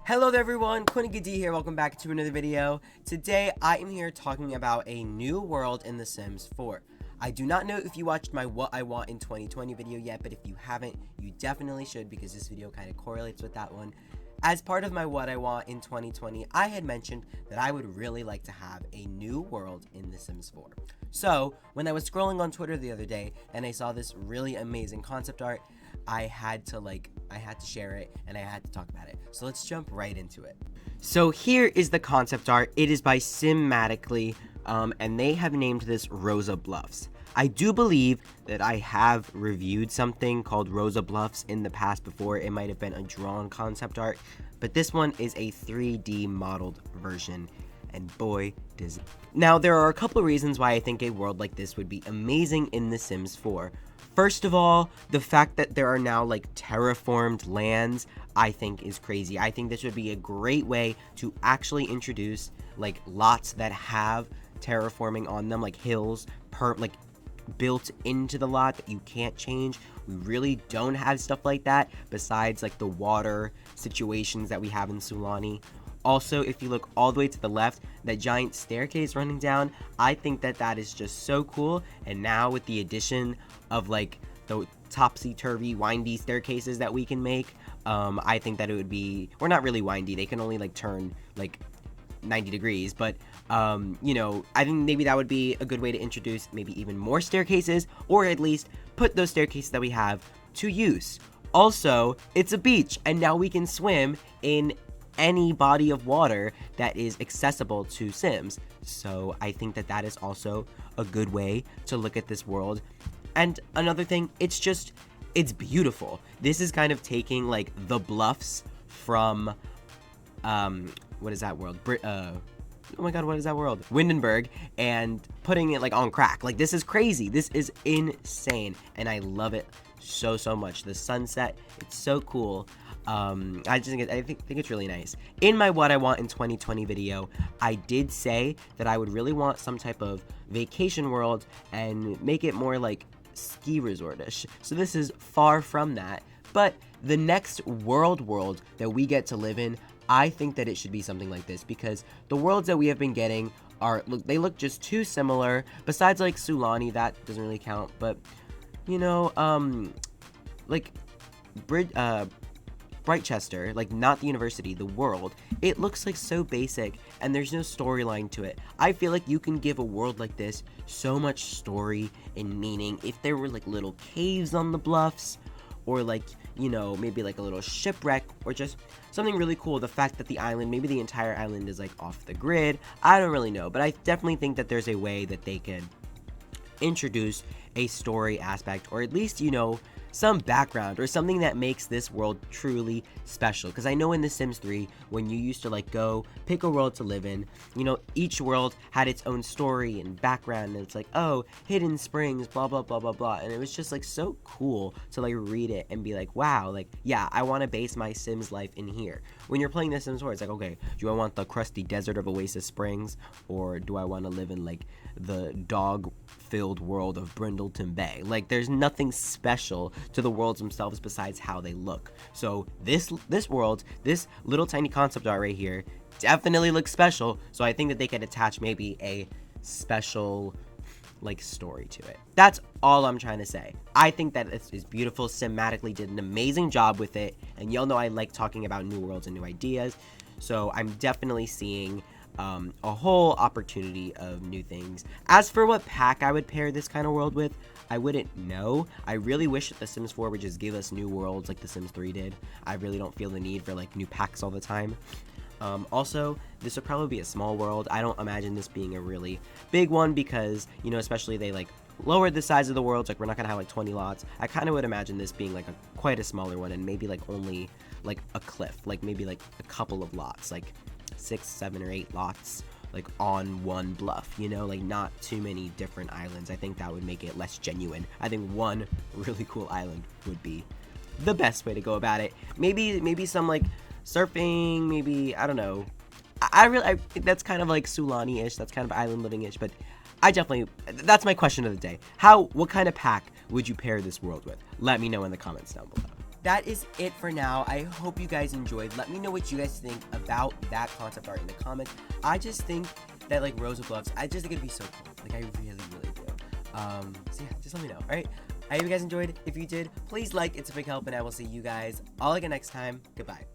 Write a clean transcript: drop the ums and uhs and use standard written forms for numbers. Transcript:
Hello there everyone, Coolnickyd here, welcome back to another video. Today I am here talking about a new world in The Sims 4. I do not know if you watched my What I Want in 2020 video yet, but if you haven't, you definitely should because this video kind of correlates with that one. As part of my What I Want in 2020, I had mentioned that I would really like to have a new world in The Sims 4. So, when I was scrolling on Twitter the other day and I saw this really amazing concept art, I had to share it and I had to talk about it. So let's jump right into it. So here is the concept art. It is by Simmatically, and they have named this Rosa Bluffs. I do believe that I have reviewed something called Rosa Bluffs in the past before. It might have been a drawn concept art, but this one is a 3D modeled version, and boy does it. Now, there are a couple of reasons why I think a world like this would be amazing in The Sims 4. First of all, the fact that there are now like terraformed lands, I think is crazy. I think this would be a great way to actually introduce like lots that have terraforming on them, like hills, built into the lot that you can't change. We really don't have stuff like that besides like the water situations that we have in Sulani. Also, if you look all the way to the left, that giant staircase running down, I think that that is just so cool. And now with the addition of like the topsy-turvy windy staircases that we can make, I think that it would be, or not really windy, they can only like turn like 90 degrees, but you know, I think maybe that would be a good way to introduce maybe even more staircases, or at least put those staircases that we have to use. Also, it's a beach, and now we can swim in any body of water that is accessible to Sims. So I think that that is also a good way to look at this world. And another thing, it's beautiful. This is kind of taking like the bluffs from what is that world? Oh my god, what is that world? Windenburg, and putting it like on crack. Like, this is crazy. This is insane, and I love it so much. The sunset, it's so cool. I think it's really nice. In my What I Want in 2020 video, I did say that I would really want some type of vacation world and make it more like ski resort-ish. So this is far from that. But the next world that we get to live in, I think that it should be something like this, because the worlds that we have been getting they look just too similar. Besides like Sulani, that doesn't really count, but you know, like Brightchester, like not the university, the world, it looks like so basic and there's no storyline to it. I feel like you can give a world like this so much story and meaning if there were like little caves on the bluffs, or like, you know, maybe like a little shipwreck, or just something really cool. The fact that the island, maybe the entire island is like off the grid, I don't really know, but I definitely think that there's a way that they can introduce a story aspect, or at least, you know, some background or something that makes this world truly special. Because I know in The Sims 3, when you used to like go pick a world to live in, you know, each world had its own story and background, and it's like, oh, hidden springs, blah blah blah blah blah, and it was just like so cool to like read it and be like, wow, like, yeah, I want to base my Sims life in here. When you're playing The Sims 4, it's like, okay, do I want the crusty desert of Oasis Springs, or do I want to live in like the dog filled world of Brindleton Bay? Like, there's nothing special to the worlds themselves besides how they look. So this world, this little tiny concept art right here, definitely looks special. So I think that they could attach maybe a special like story to it. That's all I'm trying to say. I think that this is beautiful. Simmatically did an amazing job with it, and y'all know I like talking about new worlds and new ideas, so I'm definitely seeing a whole opportunity of new things. As for what pack I would pair this kind of world with, I wouldn't know. I really wish that The Sims 4 would just give us new worlds like The Sims 3 did. I really don't feel the need for like new packs all the time. Also, this would probably be a small world. I don't imagine this being a really big one because, you know, especially they like lowered the size of the worlds. Like, we're not gonna have like 20 lots. I kind of would imagine this being like quite a smaller one, and maybe like only like a cliff, like maybe like a couple of lots, like 6, 7, or 8 lots, like on one bluff, you know, like not too many different islands. I think that would make it less genuine. I think one really cool island would be the best way to go about it. Maybe some like surfing, maybe, I don't know. I think that's kind of like Sulani-ish, that's kind of island living-ish, but that's my question of the day. What kind of pack would you pair this world with? Let me know in the comments down below. that is it for now. I hope you guys enjoyed. Let me know what you guys think about that concept art in the comments. I just think that, like, Rose with gloves, I just think it'd be so cool. Like, I really, really do. So yeah, just let me know, alright? I hope you guys enjoyed. If you did, please like, it's a big help, and I will see you guys all again next time. Goodbye.